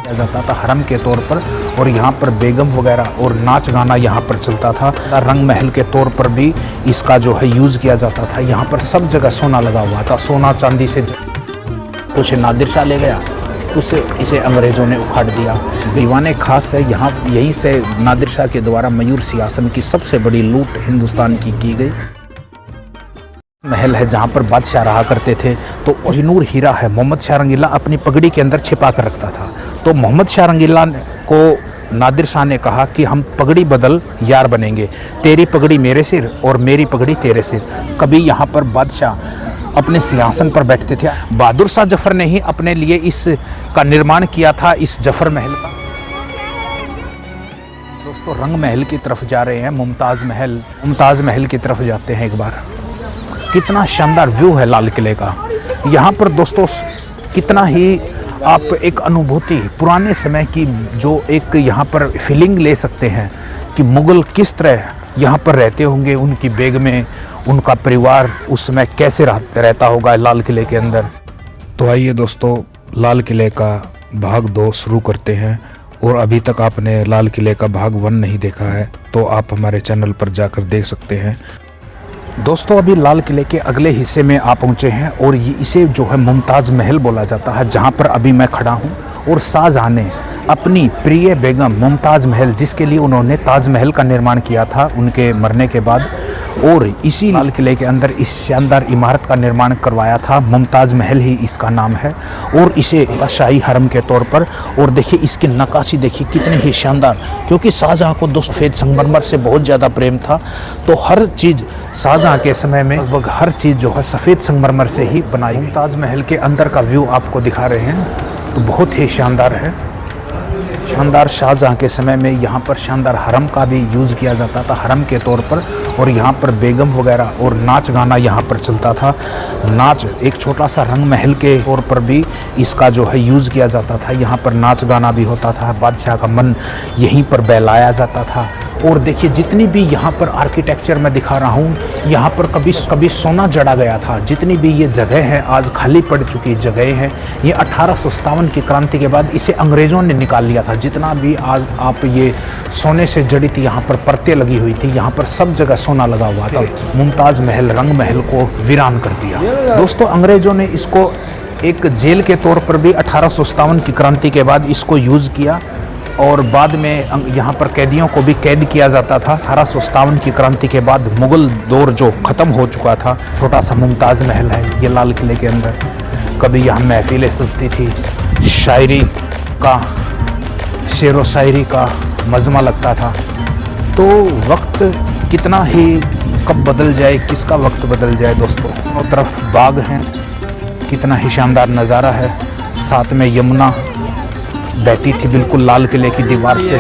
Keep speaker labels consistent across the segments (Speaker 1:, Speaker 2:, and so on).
Speaker 1: किया जाता था हरम के तौर पर, और यहाँ पर बेगम वगैरह और नाच गाना यहाँ पर चलता था। रंग महल के तौर पर भी इसका जो है यूज़ किया जाता था। यहाँ पर सब जगह सोना लगा हुआ था, सोना चांदी से। कुछ नादिर शाह ले गया, इसे अंग्रेज़ों ने उखाड़ दिया। दीवाने खास है यहाँ, यहीं से नादिर शाह के द्वारा मयूर सियासत की सबसे बड़ी लूट हिंदुस्तान की गई। महल है जहाँ पर बादशाह रहा करते थे। तो कोहिनूर हीरा है, मोहम्मद शाह रंगीला अपनी पगड़ी के अंदर छिपा कर रखता था। तो मोहम्मद शाह रंगीला को नादिर शाह ने कहा कि हम पगड़ी बदल यार बनेंगे, तेरी पगड़ी मेरे सिर और मेरी पगड़ी तेरे सिर। कभी यहाँ पर बादशाह अपने सिंहासन पर बैठते थे। बहादुर शाह जफर ने ही अपने लिए इसका निर्माण किया था, इस जफर महल का। दोस्तों रंग महल की तरफ जा रहे हैं, मुमताज़ महल की तरफ जाते हैं एक बार। कितना शानदार व्यू है लाल किले का। यहाँ पर दोस्तों कितना ही आप एक अनुभूति पुराने समय की जो एक यहाँ पर फीलिंग ले सकते हैं कि मुग़ल किस तरह यहाँ पर रहते होंगे, उनकी बेगमें, उनका परिवार उस समय कैसे रहता होगा लाल किले के अंदर। तो आइए दोस्तों लाल किले का भाग 2 शुरू करते हैं। और अभी तक आपने लाल किले का भाग 1 नहीं देखा है तो आप हमारे चैनल पर जाकर देख सकते हैं। दोस्तों अभी लाल किले के अगले हिस्से में आप पहुँचे हैं और इसे जो है मुमताज़ महल बोला जाता है, जहाँ पर अभी मैं खड़ा हूँ। और शाहजहाँ ने अपनी प्रिय बेगम मुमताज़ महल, जिसके लिए उन्होंने ताजमहल का निर्माण किया था उनके मरने के बाद, और इसी लाल किले के अंदर इस शानदार इमारत का निर्माण करवाया था। मुमताज़ महल ही इसका नाम है और इसे शाही हरम के तौर पर। और देखिए इसकी नक्काशी देखिए कितनी ही शानदार, क्योंकि शाहजहाँ को दोस्त सफ़ेद संगमरमर से बहुत ज़्यादा प्रेम था। तो हर चीज़ शाहजहाँ के समय में लगभग हर चीज़ जो है सफ़ेद संगमरमर से ही बनाई गई। ताजमहल के अंदर का व्यू आपको दिखा रहे हैं, तो बहुत ही शानदार है। शानदार शाहजहाँ के समय में यहाँ पर शानदार हरम का भी यूज़ किया जाता था, हरम के तौर पर। और यहाँ पर बेगम वगैरह और नाच गाना यहाँ पर चलता था। नाच एक छोटा सा रंग महल के तौर पर भी इसका जो है यूज़ किया जाता था। यहाँ पर नाच गाना भी होता था, बादशाह का मन यहीं पर बहलाया जाता था। और देखिए जितनी भी यहाँ पर आर्किटेक्चर मैं दिखा रहा हूँ, यहाँ पर कभी सोना जड़ा गया था। जितनी भी ये जगह है आज खाली पड़ चुकी जगह हैं, ये 1857 की क्रांति के बाद इसे अंग्रेज़ों ने निकाल लिया था। जितना भी आज आप ये सोने से जड़ी थी, यहाँ पर परतें लगी हुई थी, यहाँ पर सब जगह सोना लगा हुआ था। मुमताज़ महल रंग महल को वीरान कर दिया। दोस्तों अंग्रेज़ों ने इसको एक जेल के तौर पर भी 1857 की क्रांति के बाद इसको यूज़ किया, और बाद में यहाँ पर कैदियों को भी कैद किया जाता था। 1857 की क्रांति के बाद मुग़ल दौर जो ख़त्म हो चुका था। छोटा सा मुमताज़ महल है ये लाल किले के अंदर। कभी यहाँ महफिलें सजती थी, शायरी का, शेर व शायरी का मजमा लगता था। तो वक्त कितना ही कब बदल जाए, किसका वक्त बदल जाए दोस्तों। और तरफ बाग हैं, कितना ही शानदार नज़ारा है। साथ में यमुना बहती थी बिल्कुल लाल किले की दीवार से।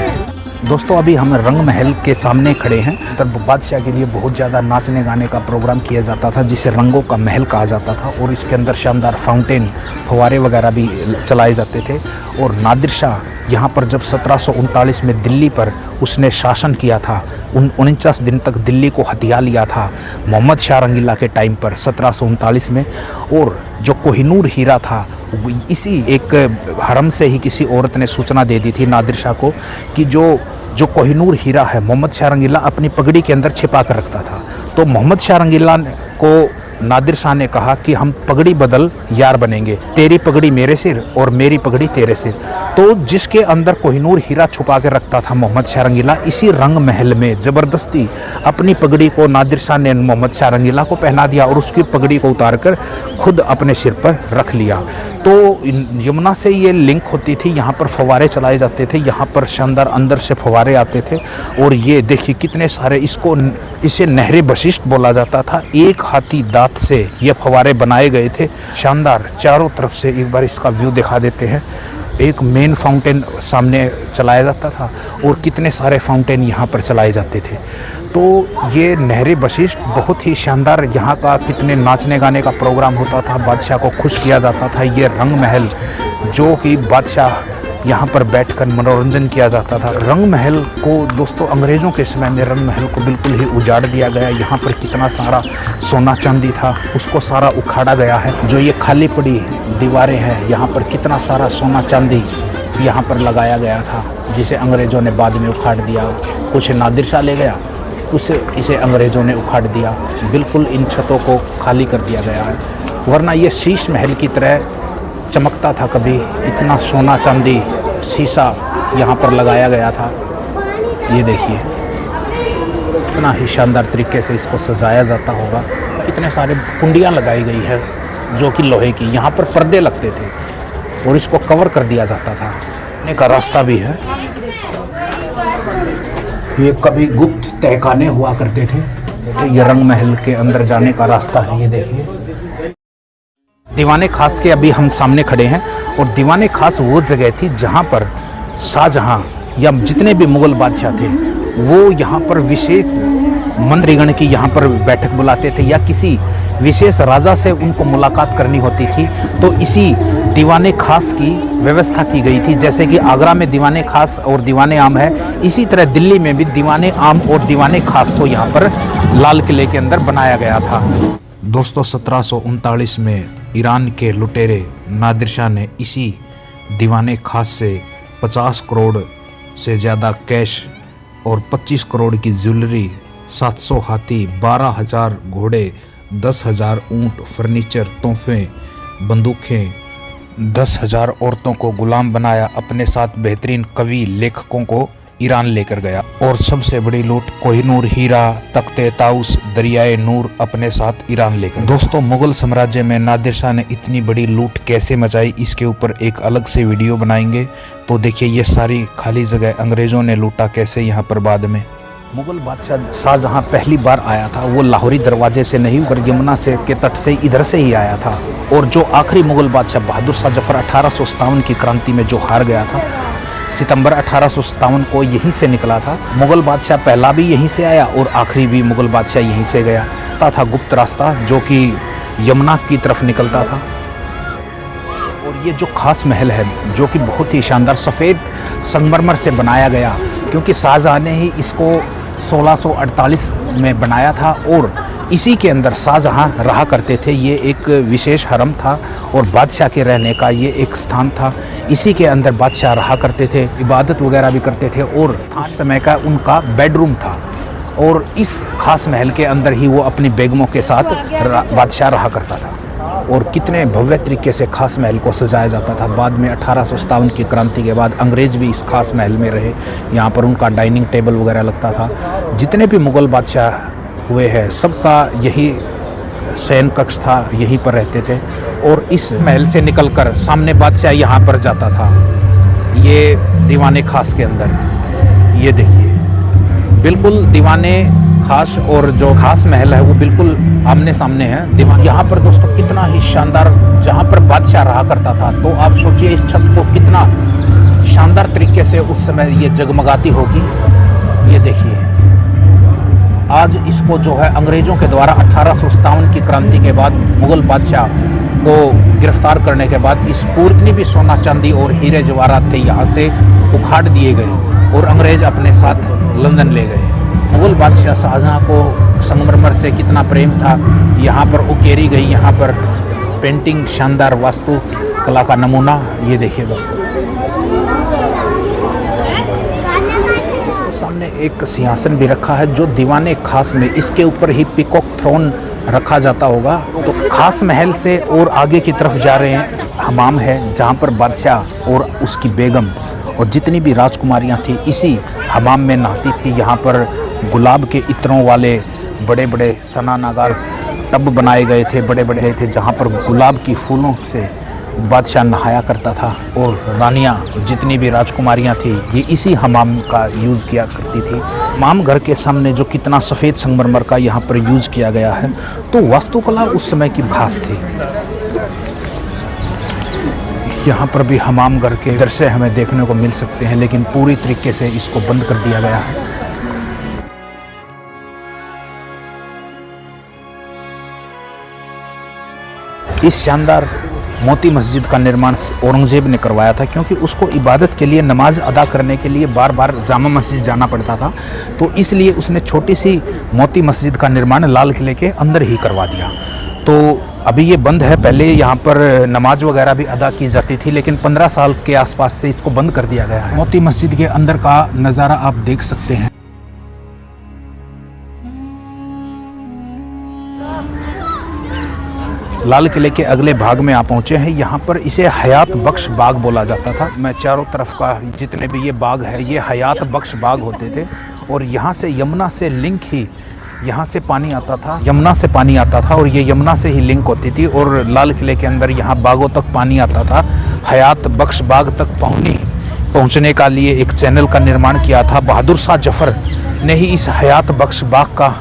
Speaker 1: दोस्तों अभी हम रंग महल के सामने खड़े हैं। तब बादशाह के लिए बहुत ज़्यादा नाचने गाने का प्रोग्राम किया जाता था, जिसे रंगों का महल कहा जाता था। और इसके अंदर शानदार फाउंटेन, फव्वारे वगैरह भी चलाए जाते थे। और नादिर शाह यहाँ पर जब 1739 में दिल्ली पर उसने शासन किया था, 49 दिन तक दिल्ली को हथिया लिया था मोहम्मद शाह रंगीला के टाइम पर 1739 में। और जो कोहिनूर हीरा था, इसी एक हरम से ही किसी औरत ने सूचना दे दी थी नादिर शाह को कि जो कोहिनूर हीरा है मोहम्मद शाह रंगीला अपनी पगड़ी के अंदर छिपा कर रखता था। तो मोहम्मद शाह रंगीला को नादिर शाह ने कहा कि हम पगड़ी बदल यार बनेंगे, तेरी पगड़ी मेरे सिर और मेरी पगड़ी तेरे सिर। तो जिसके अंदर कोहिनूर हीरा छुपा के रखता था मोहम्मद शाह रंगीला, इसी रंग महल में ज़बरदस्ती अपनी पगड़ी को नादिर शाह ने मोहम्मद शाह रंगीला को पहना दिया और उसकी पगड़ी को उतारकर खुद अपने सिर पर रख लिया। तो यमुना से ये लिंक होती थी, यहाँ पर फव्वारे चलाए जाते थे, यहाँ पर शानदार अंदर से फव्वारे आते थे। और ये देखिए कितने सारे, इसे नहरे बशिष्ट बोला जाता था। एक हाथी दांत से ये फव्वारे बनाए गए थे, शानदार। चारों तरफ से एक बार इसका व्यू दिखा देते हैं। एक मेन फाउंटेन सामने चलाया जाता था और कितने सारे फाउंटेन यहाँ पर चलाए जाते थे। तो ये नहरे बशिष्ट बहुत ही शानदार, यहाँ का कितने नाचने गाने का प्रोग्राम होता था, बादशाह को खुश किया जाता था। ये रंग महल जो कि बादशाह यहाँ पर बैठकर मनोरंजन किया जाता था। रंग महल को दोस्तों अंग्रेज़ों के समय में रंग महल को बिल्कुल ही उजाड़ दिया गया। यहाँ पर कितना सारा सोना चांदी था उसको सारा उखाड़ा गया है। जो ये खाली पड़ी दीवारें हैं, यहाँ पर कितना सारा सोना चांदी यहाँ पर लगाया गया था, जिसे अंग्रेज़ों ने बाद में उखाड़ दिया। कुछ नादिर शाह ले गया, इसे अंग्रेज़ों ने उखाड़ दिया। बिल्कुल इन छतों को खाली कर दिया गया है, वरना ये शीश महल की तरह चमकता था। कभी इतना सोना चांदी शीशा यहाँ पर लगाया गया था। ये देखिए इतना ही शानदार तरीके से इसको सजाया जाता होगा। कितने सारे कुंडियाँ लगाई गई है जो कि लोहे की। यहाँ पर पर्दे लगते थे और इसको कवर कर दिया जाता था। जाने का रास्ता भी है। ये कभी गुप्त तहखाने हुआ करते थे। ये रंग महल के अंदर जाने का रास्ता है। ये देखिए दीवाने खास के अभी हम सामने खड़े हैं, और दीवाने खास वो जगह थी जहाँ पर शाहजहाँ या जितने भी मुग़ल बादशाह थे वो यहाँ पर विशेष मंत्रीगण की यहाँ पर बैठक बुलाते थे, या किसी विशेष राजा से उनको मुलाकात करनी होती थी तो इसी दीवाने खास की व्यवस्था की गई थी। जैसे कि आगरा में दीवाने खास और दीवाने आम है, इसी तरह दिल्ली में भी दीवाने आम और दीवाने खास को यहाँ पर लाल किले के अंदर बनाया गया था। दोस्तों 1739 में ईरान के लुटेरे नादिर शाह ने इसी दीवाने खास से 50 करोड़ से ज़्यादा कैश और 25 करोड़ की ज्वेलरी, 700 हाथी, 12,000 घोड़े, 10,000 ऊँट, फर्नीचर, तोहफे, बंदूकें, 10,000 औरतों को गुलाम बनाया। अपने साथ बेहतरीन कवि लेखकों को ईरान लेकर गया। और सबसे बड़ी लूट कोहिनूर हीरा, तख्ते ताउस, दरियाए नूर अपने साथ ईरान लेकर। दोस्तों मुगल साम्राज्य में नादिर शाह ने इतनी बड़ी लूट कैसे मचाई, इसके ऊपर एक अलग से वीडियो बनाएंगे। तो देखिए ये सारी खाली जगह अंग्रेज़ों ने लूटा कैसे यहाँ पर। बाद में मुगल बादशाह शाहजहाँ पहली बार आया था, वो लाहौरी दरवाजे से नहीं पर यमुना से के तट से इधर से ही आया था। और जो आखिरी मुगल बादशाह बहादुर शाह जफर 1857 की क्रांति में जो हार गया था, सितंबर 1857 को यहीं से निकला था। मुगल बादशाह पहला भी यहीं से आया और आखिरी भी मुगल बादशाह यहीं से गया। रास्ता था गुप्त रास्ता जो कि यमुना की तरफ निकलता था। और ये जो खास महल है जो कि बहुत ही शानदार सफ़ेद संगमरमर से बनाया गया, क्योंकि शाहजहाँ ने ही इसको 1648 में बनाया था और इसी के अंदर शाहजहाँ रहा करते थे। ये एक विशेष हरम था और बादशाह के रहने का ये एक स्थान था। इसी के अंदर बादशाह रहा करते थे, इबादत वगैरह भी करते थे और स्थान समय का उनका बेडरूम था। और इस खास महल के अंदर ही वो अपनी बेगमों के साथ बादशाह रहा करता था। और कितने भव्य तरीके से खास महल को सजाया जाता था। बाद में 1857 की क्रांति के बाद अंग्रेज़ भी इस खास महल में रहे। यहाँ पर उनका डाइनिंग टेबल वगैरह लगता था। जितने भी मुग़ल बादशाह हुए हैं सबका यही शयन कक्ष था, यहीं पर रहते थे। और इस महल से निकलकर सामने बादशाह यहाँ पर जाता था, ये दीवाने खास के अंदर। ये देखिए बिल्कुल दीवाने खास और जो खास महल है वो बिल्कुल आमने सामने है। दीवान यहाँ पर दोस्तों कितना ही शानदार, जहाँ पर बादशाह रहा करता था। तो आप सोचिए इस छत को कितना शानदार तरीके से उस समय ये जगमगाती होगी। ये देखिए आज इसको जो है अंग्रेज़ों के द्वारा 1857 की क्रांति के बाद मुग़ल बादशाह को गिरफ्तार करने के बाद इस पूर्तनी भी सोना चांदी और हीरे जवाहरात थे यहाँ से उखाड़ दिए गए और अंग्रेज़ अपने साथ लंदन ले गए। मुग़ल बादशाह शाहजहाँ को संगमरमर से कितना प्रेम था, यहाँ पर उकेरी गई यहाँ पर पेंटिंग, शानदार वास्तु कला का नमूना। ये देखिए दोस्तों सामने एक सिंहासन भी रखा है जो दीवाने खास में, इसके ऊपर ही पीकॉक थ्रोन रखा जाता होगा। तो खास महल से और आगे की तरफ जा रहे हैं, हमाम है जहाँ पर बादशाह और उसकी बेगम और जितनी भी राजकुमारियाँ थी इसी हमाम में नहाती थी। यहाँ पर गुलाब के इत्रों वाले बड़े बड़े सनानागार टब बनाए गए थे, बड़े बड़े थे, जहाँ पर गुलाब की फूलों से बादशाह नहाया करता था। और रानियाँ जितनी भी राजकुमारियाँ थी ये इसी हमाम का यूज़ किया करती थी। हमाम घर के सामने जो कितना सफ़ेद संगमरमर का यहाँ पर यूज़ किया गया है, तो वास्तुकला उस समय की खास थी। यहाँ पर भी हमाम घर के दृश्य हमें देखने को मिल सकते हैं, लेकिन पूरी तरीके से इसको बंद कर दिया गया है। इस शानदार मोती मस्जिद का निर्माण औरंगजेब ने करवाया था, क्योंकि उसको इबादत के लिए, नमाज अदा करने के लिए बार बार जामा मस्जिद जाना पड़ता था। तो इसलिए उसने छोटी सी मोती मस्जिद का निर्माण लाल किले के अंदर ही करवा दिया। तो अभी ये बंद है। पहले यहाँ पर नमाज वगैरह भी अदा की जाती थी, लेकिन 15 साल के आसपास से इसको बंद कर दिया गया है। मोती मस्जिद के अंदर का नज़ारा आप देख सकते हैं। लाल किले के अगले भाग में आप पहुँचे हैं। यहाँ पर इसे हयात बख्श बाग बोला जाता था। मैं चारों तरफ का जितने भी ये बाग है ये हयात बख्श बाग होते थे, और यहाँ से यमुना से लिंक ही यहाँ से पानी आता था, यमुना से पानी आता था, और ये यमुना से ही लिंक होती थी, और लाल किले के अंदर यहाँ बागों तक पानी आता था। हयात बख्श बाग तक पहुँचने का लिए एक चैनल का निर्माण किया था। बहादुर शाह जफ़र ने ही इस हयात बख्श बाग का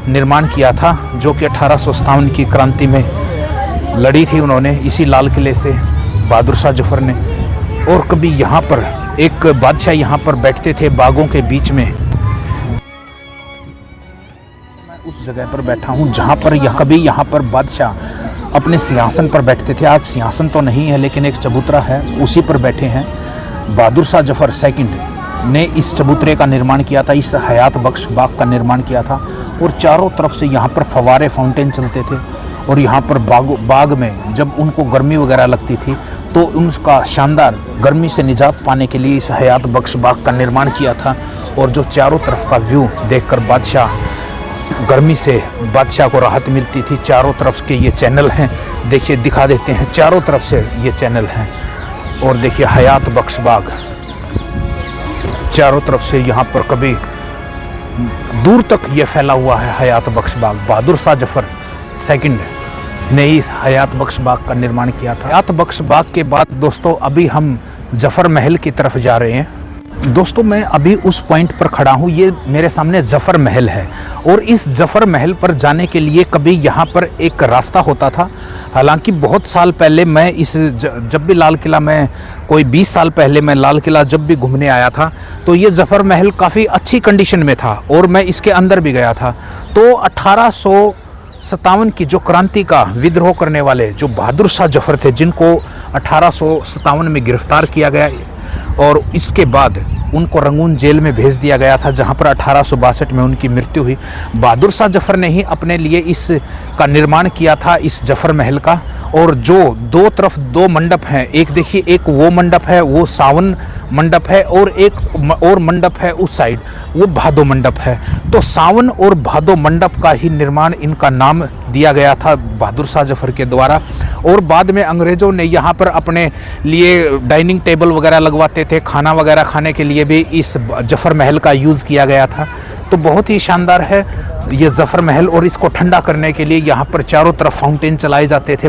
Speaker 1: निर्माण किया था, जो कि 1857 की क्रांति में लड़ी थी उन्होंने इसी लाल किले से, बहादुर शाह जफ़र ने। और कभी यहाँ पर एक बादशाह यहाँ पर बैठते थे बागों के बीच में। मैं उस जगह पर बैठा हूँ जहाँ पर कभी यहाँ पर बादशाह अपने सिंहासन पर बैठते थे। आज सिंहासन तो नहीं है, लेकिन एक चबूतरा है, उसी पर बैठे हैं। बहादुर शाह जफ़र सेकंड ने इस चबूतरे का निर्माण किया था, इस हयात बख्श बाग का निर्माण किया था। और चारों तरफ से यहाँ पर फव्वारे फाउंटेन चलते थे, और यहाँ पर बाग में जब उनको गर्मी वगैरह लगती थी तो उनका शानदार गर्मी से निजात पाने के लिए इस हयात बख्श बाग का निर्माण किया था। और जो चारों तरफ का व्यू देखकर गर्मी से बादशाह को राहत मिलती थी। चारों तरफ के ये चैनल हैं, देखिए दिखा देते हैं, चारों तरफ से ये चैनल हैं। और देखिए हयात बख्श बाग चारों तरफ से, यहाँ पर कभी दूर तक ये फैला हुआ है हयात बख्श बाग। बहादुर शाह जफ़र सेकंड ने इस हयात बख्श बाग का निर्माण किया था। हयात बख्श बाग के बाद दोस्तों अभी हम जफ़र महल की तरफ जा रहे हैं। दोस्तों मैं अभी उस पॉइंट पर खड़ा हूँ, ये मेरे सामने जफ़र महल है, और इस जफ़र महल पर जाने के लिए कभी यहाँ पर एक रास्ता होता था। हालांकि बहुत साल पहले मैं जब भी लाल किला में कोई 20 साल पहले मैं लाल किला जब भी घूमने आया था तो ये जफ़र महल काफ़ी अच्छी कंडीशन में था, और मैं इसके अंदर भी गया था। तो 1857 की जो क्रांति का विद्रोह करने वाले जो बहादुर शाह जफ़र थे, जिनको 1857 में गिरफ्तार किया गया और इसके बाद उनको रंगून जेल में भेज दिया गया था, जहां पर 1862 में उनकी मृत्यु हुई। बहादुर शाह जफ़र ने ही अपने लिए इस का निर्माण किया था, इस जफ़र महल का। और जो दो तरफ दो मंडप हैं, एक देखिए एक वो मंडप है, वो सावन मंडप है, और एक और मंडप है उस साइड, वो भादो मंडप है। तो सावन और भादो मंडप का ही निर्माण इनका नाम दिया गया था बहादुर शाह जफ़र के द्वारा। और बाद में अंग्रेज़ों ने यहाँ पर अपने लिए डाइनिंग टेबल वगैरह लगवाते थे, खाना वगैरह खाने के लिए भी इस जफ़र महल का यूज़ किया गया था। तो बहुत ही शानदार है ये जफ़र महल, और इसको ठंडा करने के लिए यहाँ पर चारों तरफ फाउंटेन चलाए जाते थे।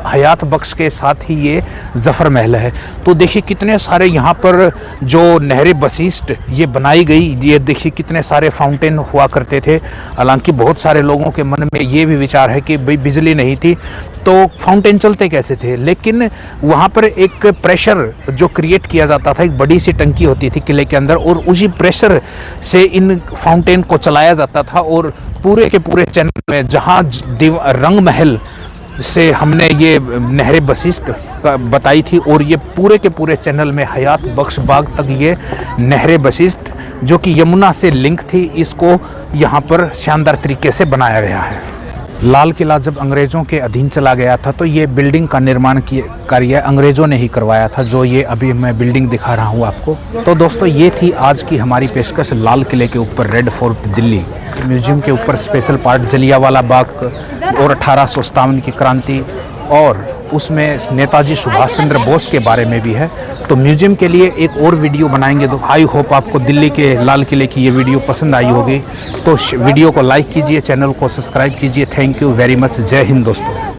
Speaker 1: हयात बख्श के साथ ही ये जफ़र महल है। तो देखिए कितने सारे यहाँ पर जो नहर बसिष्ट ये बनाई गई, ये देखिए कितने सारे फाउंटेन हुआ करते थे। हालांकि बहुत सारे लोगों के मन में ये भी विचार है कि भाई बिजली नहीं थी तो फाउंटेन चलते कैसे थे, लेकिन वहाँ पर एक प्रेशर जो क्रिएट किया जाता था, एक बड़ी सी टंकी होती थी किले के अंदर, और उसी प्रेशर से इन फाउंटेन को चलाया जाता था। और पूरे के पूरे चैनल में जहाँ रंग महल से हमने ये नहर बसिष्ट बताई थी, और ये पूरे के पूरे चैनल में हयात बख्श बाग तक ये नहर बसिष्ट जो कि यमुना से लिंक थी, इसको यहाँ पर शानदार तरीके से बनाया गया है। लाल किला जब अंग्रेज़ों के अधीन चला गया था तो ये बिल्डिंग का निर्माण कार्य अंग्रेज़ों ने ही करवाया था, जो ये अभी मैं बिल्डिंग दिखा रहा हूँ आपको। तो दोस्तों ये थी आज की हमारी पेशकश लाल किले के ऊपर, रेड फोर्ट दिल्ली म्यूजियम के ऊपर स्पेशल पार्ट जलियांवाला बाग और 1857 की क्रांति, और उसमें नेताजी सुभाष चंद्र बोस के बारे में भी है। तो म्यूजियम के लिए एक और वीडियो बनाएंगे। तो आई होप आपको दिल्ली के लाल किले की ये वीडियो पसंद आई होगी। तो वीडियो को लाइक कीजिए, चैनल को सब्सक्राइब कीजिए। Thank you very much. जय हिंद दोस्तों।